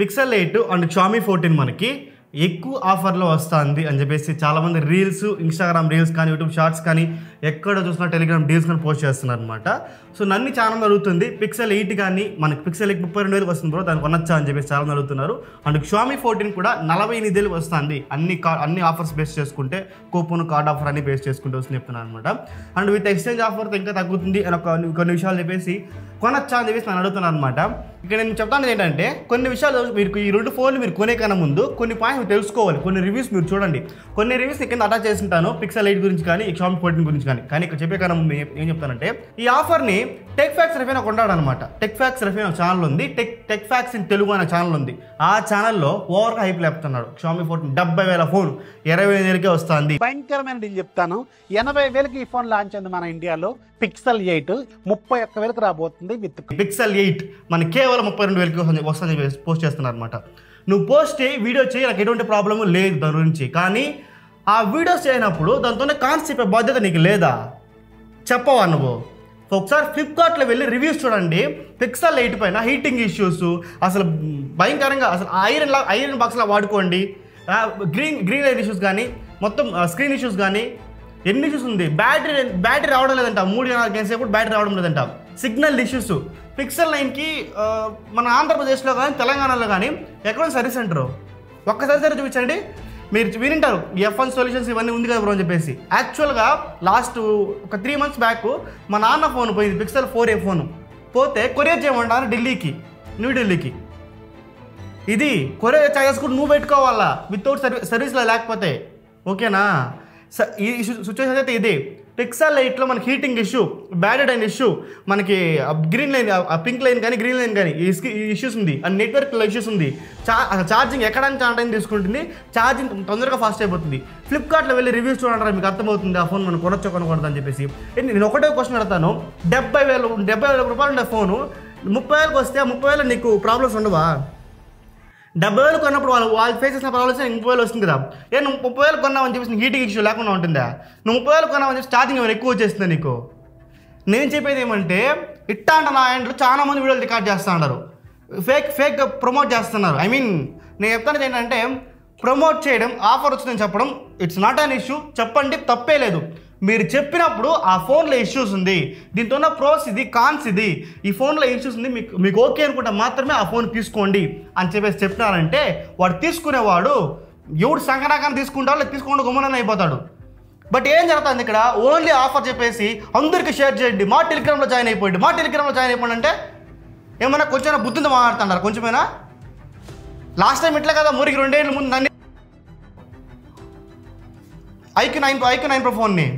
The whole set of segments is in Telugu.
పిక్సెల్ 8 అండ్ Xiaomi 14 మనకి ఎక్కువ ఆఫర్లో వస్తుంది అని చెప్పేసి చాలామంది రీల్స్, ఇన్స్టాగ్రామ్ రీల్స్ కానీ, యూట్యూబ్ షార్ట్స్ కానీ, ఎక్కడ చూసినా టెలిగ్రామ్ డీల్స్ కానీ పోస్ట్ చేస్తున్నారు అనమాట. సో నన్ను చాలా మంది అడుగుతుంది, పిక్సెల్ 8 కానీ మనకి పిక్సెల్ 8 32,000 వస్తుంది బ్రో, దానికి కొనొచ్చా అని చెప్పేసి చాలా మంది అడుగుతున్నారు. అండ్ Xiaomi 14 కూడా 48,000 వస్తుంది. అన్ని ఆఫర్స్ బేస్ చేసుకుంటే, కూపన్ కార్డ్ ఆఫర్ అన్ని బేస్ చేసుకుంటూ వస్తుంది చెప్తున్నాను అనమాట. అండ్ విత్ ఎక్స్చేంజ్ ఆఫర్తో ఇంకా తగ్గుతుంది అని కొన్ని విషయాలు చెప్పేసి కొనొచ్చా అని చెప్పేసి నేను అడుగుతున్నాను అనమాట. ఇక్కడ నేను చెప్తాను ఏంటంటే, కొన్ని విషయాలు మీరు ఈ 2 ఫోన్లు మీరు కొనే కన్నా ముందు కొన్ని పాయింట్స్ మీరు తెలుసుకోవాలి. కొన్ని రివ్యూస్ మీరు చూడండి. కొన్ని రివ్యూస్ కింద అటాచ్ చేస్తుంటాను పిక్సెల్ 8 గురించి కానీ, Xiaomi 14 గురించి కానీ ఇక్కడ చెప్పే కన్నా ముందు ఏం చెప్తానంటే, ఈ ఆఫర్ని టెక్ ఫ్యాక్స్ రెఫ్ అని కొంటాడు అనమాట. టెక్ ఫ్యాక్స్ రెఫ్ ఒక ఛానల్ ఉంది, టెక్ ఫ్యాక్స్ ఇన్ తెలుగు అనే ఛానల్ ఉంది. ఆ ఛానల్లో ఓవర్గా హైప్ లేపుతున్నాడు. Xiaomi 14 70,000 ఫోన్ 25,000కే వస్తుంది. భయంకరమైన డీల్ చెప్తాను. 80,000కి ఈ ఫోన్ లాంచ్ అయింది మన ఇండియాలో. పిక్సెల్ 8 31,000కి రాబోతుంది. విత్ పిక్సెల్ 8 మన కేవలం 32,000కి వస్తుందని పోస్ట్ చేస్తున్నారు అనమాట. నువ్వు పోస్ట్ చేయి, వీడియో చేయి, నాకు ఎటువంటి ప్రాబ్లము లేదు దాని గురించి. కానీ ఆ వీడియోస్ చేయనప్పుడు దాంతోనే కాన్సెప్ట్ బాధ్యత నీకు లేదా? చెప్పవా నువ్వు? ఒకసారి ఫ్లిప్కార్ట్లో వెళ్ళి రివ్యూస్ చూడండి. పిక్సెల్ 8 పైన హీటింగ్ ఇష్యూస్ అసలు భయంకరంగా, అసలు ఐరన్ బాక్స్లా వాడుకోండి. గ్రీన్ లైట్ ఇష్యూస్ కానీ, మొత్తం స్క్రీన్ ఇష్యూస్ కానీ, ఎన్ని ఇష్యూస్ ఉంది. బ్యాటరీ రావడం లేదంట, 3-4 గంటల సేపు బ్యాటరీ రావడం లేదంట. Signal issues. పిక్సెల్ 9కి మన ఆంధ్రప్రదేశ్లో కానీ, తెలంగాణలో కానీ ఎక్కడ సర్వీస్ సెంటర్ ఒక్కసారి చూపించండి. మీరు వినింటారు F1 సొల్యూషన్స్ ఇవన్నీ ఉంది కదా బ్రో అని చెప్పేసి. యాక్చువల్గా లాస్ట్ ఒక 3 మంత్స్ బ్యాక్ మా నాన్న ఫోన్ పోయింది, పిక్సెల్ 4a ఫోన్ పోతే కొరియర్ చేయమంటారు న్యూఢిల్లీకి. ఇది కొరియర్ చార్జెస్ కూడా నువ్వు పెట్టుకోవాలా వితౌట్ సర్వీస్లో లేకపోతే. ఓకేనా? ఈ సిచ్యువేషన్ అయితే ఇది. పిక్సెల్ 8లో మనకి heating issue, battery line issue, మనకి గ్రీన్ లైన్, పింక్ లైన్ కానీ, గ్రీన్ లైన్ కానీ ఈ ఇష్యూస్ ఉంది. అండ్ నెట్వర్క్లో ఇష్యూస్ ఉంది. ఛార్జింగ్ ఎక్కడానికి చాలా టైం తీసుకుంటుంది, ఛార్జింగ్ తొందరగా ఫాస్ట్ అయిపోతుంది. ఫ్లిప్కార్ట్లో వెళ్ళి రివ్యూస్ చూడండి, మీకు అర్థమవుతుంది ఆ ఫోన్ మనం కొనకూడదు అని చెప్పేసి. నేను ఒకటే క్వశ్చన్ అడతాను, 70,000 రూపాయలు ఉండే ఫోను 30,000కి వస్తే 30,000 నీకు ప్రాబ్లమ్స్ ఉండవా? 70,000 కొన్నప్పుడు వాళ్ళు ఫేస్ చేసిన ప్రాబ్లమ్స్ 30,000 వస్తుంది కదా. నువ్వు 30,000 కొన్నావని చెప్పేసి హీటింగ్ ఇష్యూ లేకుండా ఉంటుందా? నువ్వు 30,000 కొన్నావని చెప్పి ఛార్జింగ్ ఏమైనా ఎక్కువ వచ్చేస్తుందా నీకు? నేను చెప్పేది ఏమంటే, ఇట్టా అంట నా హ్యాండ్లో చాలా మంది వీడియోలు రికార్డ్ చేస్తూ ఉన్నారు, ఫేక్ ప్రమోట్ చేస్తున్నారు. ఐ మీన్ నేను చెప్తాను ఏంటంటే, ప్రమోట్ చేయడం, ఆఫర్ వచ్చిందని చెప్పడం ఇట్స్ నాట్ అన్ ఇష్యూ. చెప్పండి, తప్పే లేదు. మీరు చెప్పినప్పుడు ఆ ఫోన్లో ఇష్యూస్ ఉంది, దీంతో ఉన్న ప్రోస్ ఇది, కాన్స్ ఇది, ఈ ఫోన్లో ఇష్యూస్ ఉంది, మీకు ఓకే అనుకుంటే మాత్రమే ఆ ఫోన్ తీసుకోండి అని చెప్పేసి చెప్పినారంటే, వాడు తీసుకునేవాడు ఎవడు సంకనాకాన్ని తీసుకుంటాడో లేదా తీసుకోకుండా గుమ్మనని అయిపోతాడు. బట్ ఏం జరుగుతుంది ఇక్కడ, ఓన్లీ ఆఫర్ చెప్పేసి అందరికీ షేర్ చేయండి, మా టెలిగ్రామ్లో జాయిన్ అయిపోండి అంటే ఏమన్నా కొంచెం బుద్ధితో మాట్లాడుతున్నారు కొంచెమైనా? లాస్ట్ టైం ఇట్లా కదా, మురికి 2 ఏళ్ళ ముందు నన్ను ఐక్యూ 9 ప్రో ఫోన్ని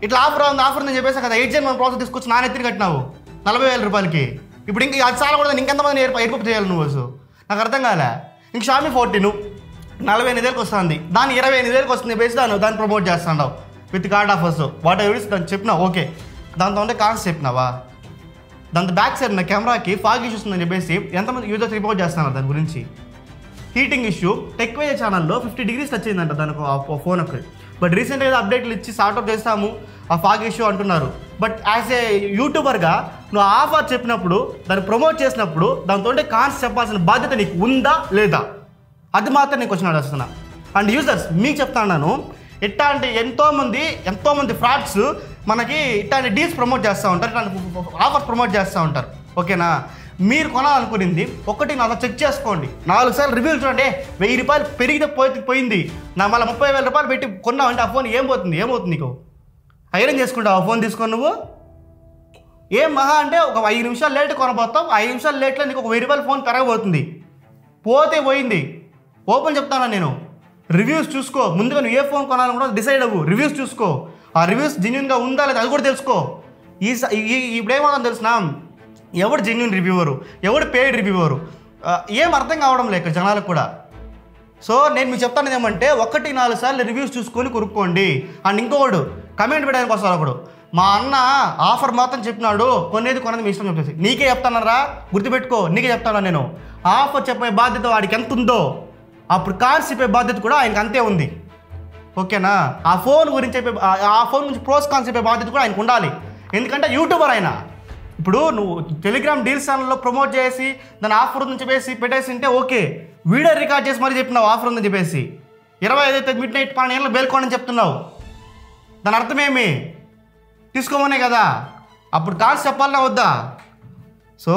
ఇట్లా ఆఫర్ ఉందని చెప్పేసి కదా 8 Gen 1 ప్రాసెస్ తీసుకొచ్చి నా నెత్తిని కట్టినావు 40,000 రూపాయలకి. ఇప్పుడు ఇంకా అది చాలా కూడా ఇంకెంతమంది ఎయిర్పోర్ట్ చేయాలి నువ్వు? నాకు అర్థం కాలే. ఇంక Xiaomi 14 48,000కి వస్తుంది, దాన్ని 25,000కి వస్తుంది బేసి దాన్ని ప్రమోట్ చేస్తున్నావు విత్ కార్డ్ ఆఫర్స్. వాట్ ఎవరి దాన్ని చెప్పినావు, ఓకే. దాంతో ఉంటే కాన్స్ చెప్పినావా? దాంతో బ్యాక్ సైడ్ ఉన్న కెమెరాకి ఫాగ్ ఇష్యూస్ ఉందని చెప్పేసి ఎంతమంది యూజర్స్ రిపోర్ట్ చేస్తున్నారు దాని గురించి. హీటింగ్ ఇష్యూ టెక్వేజ్ ఛానల్లో 50 degrees వచ్చిందంట దానికి ఫోన్కి. బట్ రీసెంట్గా అప్డేట్లు ఇచ్చి సార్ట్అవుట్ చేస్తాము ఆ ఫాగ్ ఇష్యూ అంటున్నారు. బట్ యాజ్ ఏ యూట్యూబర్గా నువ్వు ఆఫర్ చెప్పినప్పుడు, దాన్ని ప్రమోట్ చేసినప్పుడు దాంతో కాన్స్ చెప్పాల్సిన బాధ్యత నీకు ఉందా లేదా? అది మాత్రం నేను క్వశ్చన్ అడుగుతున్నా. అండ్ యూజర్స్ మీకు చెప్తాను, ఇట్లాంటి ఎంతోమంది ఫ్రాడ్స్ మనకి ఇట్లాంటి డీల్స్ ప్రమోట్ చేస్తూ ఉంటారు, ఇట్లాంటి ఆఫర్స్ ప్రమోట్ చేస్తూ ఉంటారు. ఓకేనా? మీరు కొనాలనుకునింది ఒకటి నాలో చెక్ చేసుకోండి, 4 సార్లు రివ్యూలు చూడండి. 1000 రూపాయలు పెరిగితే పోయింది, నా మళ్ళీ 30,000 రూపాయలు పెట్టి కొన్నావంటే ఆ ఫోన్ ఏమవుతుంది నీకు? ఐరన్ చేసుకుంటావు ఆ ఫోన్ తీసుకొని నువ్వు? ఏం మహా అంటే ఒక 5 నిమిషాలు లేట్ కొనబోతావు, 5 నిమిషాలు లేట్లో నీకు ఒక 1000 రూపాయల ఫోన్ పెరగబోతుంది. పోయింది. ఓపెన్ చెప్తాను నేను, రివ్యూస్ చూసుకో. ముందుగా నువ్వు ఏ ఫోన్ కొనాలని కూడా డిసైడ్ అవ్వు, రివ్యూస్ చూసుకో. ఆ రివ్యూస్ జెన్యూన్గా ఉందా లేదా అది కూడా తెలుసుకో. ఇప్పుడేమవుతుందో తెలిసిన, ఎవడు జెన్యూన్ రివ్యూవరు, ఎవడు పెయిడ్ రివ్యూవరు ఏం అర్థం కావడం లేక జనాలకు కూడా. సో నేను మీకు చెప్తాను ఏమంటే, 1-4 సార్లు రివ్యూస్ చూసుకొని కొనుక్కోండి. అండ్ ఇంకొకడు కమెంట్ పెట్టడానికి వస్తారు, ఒకడు మా అన్న ఆఫర్ మాత్రం చెప్పినాడు, కొనేది మీ ఇష్టం చెప్పేసి. నీకే చెప్తానరా, గుర్తుపెట్టుకో, నీకే చెప్తాను నేను. ఆఫర్ చెప్పే బాధ్యత వాడికి ఎంత ఉందో, అప్పుడు కాన్స్ చెప్పే బాధ్యత కూడా ఆయనకి అంతే ఉంది. ఓకేనా? ఆ ఫోన్ గురించి ప్రోస్ కాన్స్ చెప్పే బాధ్యత కూడా ఆయనకు ఉండాలి. ఎందుకంటే యూట్యూబర్ ఆయన ఇప్పుడు నువ్వు టెలిగ్రామ్ డీల్స్ ఛానల్లో ప్రమోట్ చేసి దాని ఆఫర్ ఉందని చెప్పేసి పెట్టేసి ఉంటే ఓకే, వీడియో రికార్డ్ చేసి మరీ చెప్పినావు ఆఫర్ ఉందని చెప్పేసి 25 మిడ్-నైట్ 12 గంటలకు బేల్కోండి చెప్తున్నావు. దాని అర్థమేమి? తీసుకోమనే కదా. అప్పుడు కార్డ్స్ చెప్పాలన్నా వద్దా? సో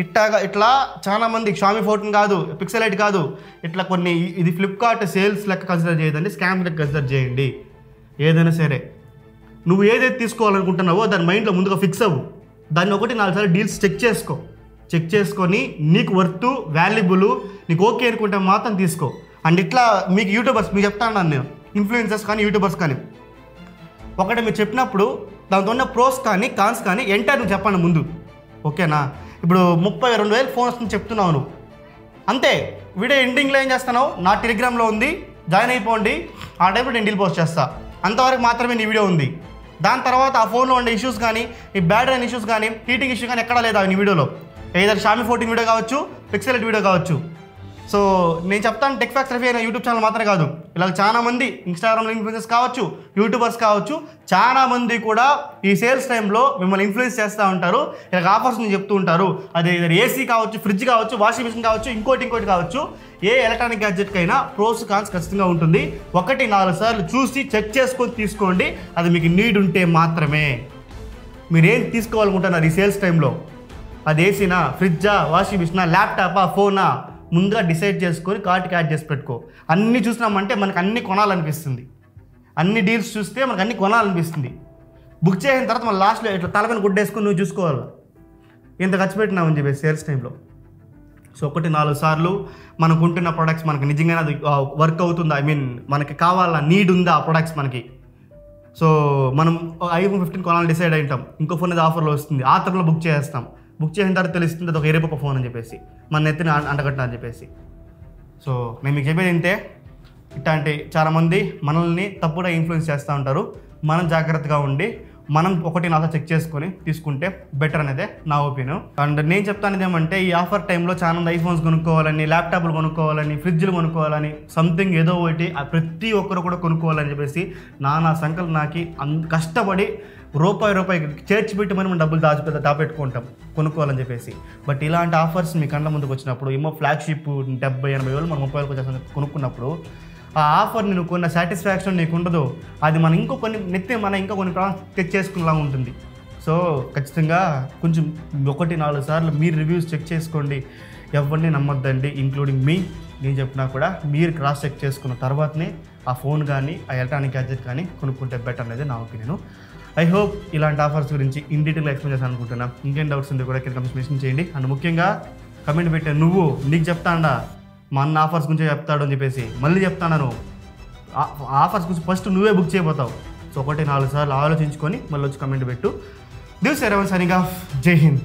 ఇట్లా చాలామంది షామీ 14 కాదు, పిక్సెల్ 8 కాదు, ఇట్లా కొన్ని ఇది ఫ్లిప్కార్ట్ సేల్స్ లెక్క కన్సిడర్ చేయదండి, స్కామ్ లెక్క కన్సిడర్ చేయండి. ఏదైనా సరే నువ్వు ఏదైతే తీసుకోవాలనుకుంటున్నావో దాని మైండ్లో ముందుగా ఫిక్స్ అవ్వు. దాన్ని 1-4 సార్లు డీల్స్ చెక్ చేసుకొని నీకు వర్త్ వాల్యుబుల్ నీకు ఓకే అనుకుంటే మాత్రం తీసుకో. అండ్ ఇట్లా మీకు యూట్యూబర్స్ మీకు చెప్తాను నేను, ఇన్ఫ్లుయెన్సర్స్ కానీ యూట్యూబర్స్ కానీ ఒకటి మీరు చెప్పినప్పుడు దాంతో ఉన్న ప్రోస్ కానీ కాన్స్ కానీ ఎంటర్ నువ్వు చెప్పండి ముందు, ఓకేనా? ఇప్పుడు 32,000 ఫోన్ వస్తుంది చెప్తున్నావు నువ్వు, అంతే. వీడియో ఎండింగ్లో ఏం చేస్తున్నావు, నా టెలిగ్రామ్లో ఉంది, జాయిన్ అయిపోండి, ఆ టైంలో నేను డీల్ పోస్ట్ చేస్తా, అంతవరకు మాత్రమే నీ వీడియో ఉంది. దాని తర్వాత ఆ ఫోన్లో ఉండే ఇష్యూస్ కానీ, ఈ బ్యాటరీ అయిన ఇష్యూస్ కానీ, హీటింగ్ ఇష్యూ కానీ ఎక్కడా లేదా నీ వీడియోలో. ఏదైనా షామీ 14 వీడియో కావచ్చు, పిక్సెల్ 8 వీడియో కావచ్చు. సో నేను చెప్తాను, టెక్ ఫ్యాక్స్ రఫీ అనే యూట్యూబ్ ఛానల్ మాత్రమే కాదు, ఇలా చాలామంది ఇన్స్టాగ్రామ్లో ఇన్ఫ్లుయెన్సర్స్ కావచ్చు, యూట్యూబర్స్ కావచ్చు, చాలామంది కూడా ఈ సేల్స్ టైంలో మిమ్మల్ని ఇన్ఫ్లుయెన్స్ చేస్తూ ఉంటారు. ఇలా ఆఫర్స్ నేను చెప్తూ ఉంటారు. అది ఏసీ కావచ్చు, ఫ్రిడ్జ్ కావచ్చు, వాషింగ్ మిషన్ కావచ్చు, ఇంకోటి కావచ్చు, ఏ ఎలక్ట్రానిక్ గ్యాడ్జెట్కైనా ప్రోస్ కాన్స్ ఖచ్చితంగా ఉంటుంది. 1-4 సార్లు చూసి చెక్ చేసుకొని తీసుకోండి. అది మీకు నీడ్ ఉంటే మాత్రమే. మీరేం తీసుకోవాలనుకుంటున్నారు ఈ సేల్స్ టైంలో, అది ఏసీనా, ఫ్రిడ్జా, వాషింగ్ మిషనా, ల్యాప్టాపా, ఫోనా, ముందుగా డిసైడ్ చేసుకొని కార్ట్కి యాడ్ చేసి పెట్టుకో. అన్నీ చూసినామంటే మనకు అన్నీ కొనాలనిపిస్తుంది, అన్ని డీల్స్ చూస్తే మనకు అన్నీ కొనాలనిపిస్తుంది. బుక్ చేసిన తర్వాత మన లాస్ట్లో ఇట్లా తలపైన గుడ్డేసుకొని నువ్వు చూసుకోవాలి ఎంత ఖర్చు పెట్టినామని చెప్పేసి సేల్స్ టైంలో. సో 1-4 సార్లు మనకు ఉంటున్న ప్రొడక్ట్స్ మనకు నిజంగానే అది వర్క్ అవుతుందా, ఐ మీన్ మనకి కావాలా, నీడ్ ఉందా ఆ ప్రొడక్ట్స్ మనకి. సో మనం iPhone 15 కొనాలని డిసైడ్ అయింటాం, ఇంకో ఫోన్ అది ఆఫర్లో వస్తుంది, ఆ తరలో బుక్ చేస్తాం. బుక్ చేసిన తర్వాత తెలుస్తుంది అది ఒక ఏరేపొక్క ఫోన్ అని చెప్పేసి, మన ఎత్తిన అంటగట్టిన అని చెప్పేసి. సో నేను మీకు చెప్పేది ఏంటే, ఇట్లాంటి చాలామంది మనల్ని తప్పుగా ఇన్ఫ్లుయెన్స్ చేస్తూ ఉంటారు. మనం జాగ్రత్తగా ఉండి మనం 1-4 చెక్ చేసుకొని తీసుకుంటే బెటర్ అనేదే నా ఒపీనియన్. అండ్ నేను చెప్తాను ఏమంటే, ఈ ఆఫర్ టైంలో చాలా మంది ఐఫోన్స్ కొనుక్కోవాలని, ల్యాప్టాప్లు కొనుక్కోవాలని, ఫ్రిడ్జ్లు కొనుక్కోవాలని, సంథింగ్ ఏదో ఒకటి ప్రతి ఒక్కరు కూడా కొనుక్కోవాలని చెప్పేసి నానా సంకల్పం నాకి కష్టపడి రూపాయి చేర్చి పెట్టి మనం డబ్బులు దాపెట్టుకుంటాం కొనుక్కోవాలని చెప్పేసి. బట్ ఇలాంటి ఆఫర్స్ మీ కళ్ళ ముందుకు వచ్చినప్పుడు, ఏమో ఫ్లాగ్షిప్ 70-80 వేలు మనం 30 వేలకు వచ్చేసి కొనుక్కున్నప్పుడు, ఆ ఆఫర్ నేను కొన్న సాటిస్ఫాక్షన్ నీకు ఉండదు. అది మనం ఇంకా కొన్ని చెక్ చేసుకునేలా ఉంటుంది. సో ఖచ్చితంగా కొంచెం 1-4 సార్లు మీరు రివ్యూస్ చెక్ చేసుకోండి. ఎవరిని నమ్మొద్దండి, ఇంక్లూడింగ్ మీ. నేను చెప్పినా కూడా మీరు క్రాస్ చెక్ చేసుకున్న తర్వాతనే ఆ ఫోన్ కానీ, ఆ ఎలక్ట్రానిక్ గ్యాడ్జెట్ కానీ కొనుక్కుంటే బెటర్ అనేది నా ఒపీనియన్. ఐ హోప్ ఇలాంటి ఆఫర్స్ గురించి ఇన్ డీటెయిల్గా ఎక్స్ప్లెయిన్ చేస్తాను అనుకుంటున్నా. ఇంకేం డౌట్స్ ఉంటే కూడా కింద కమెంట్స్ మెన్షన్ చేయండి. అండ్ ముఖ్యంగా కమెంట్ పెట్టే నువ్వు, నీకు చెప్తాడా మన ఆఫర్స్ గురించి చెప్తాడు అని చెప్పేసి మళ్ళీ చెప్తాను. ఆఫర్స్ గురించి ఫస్ట్ నువ్వే బుక్ చేయబోతావు. సో 1-4 సార్లు ఆలోచించుకొని మళ్ళీ వచ్చి కమెంట్ పెట్టు. దిస్ ఎరవన్ సైనింగ్ ఆఫ్. జై హింద్.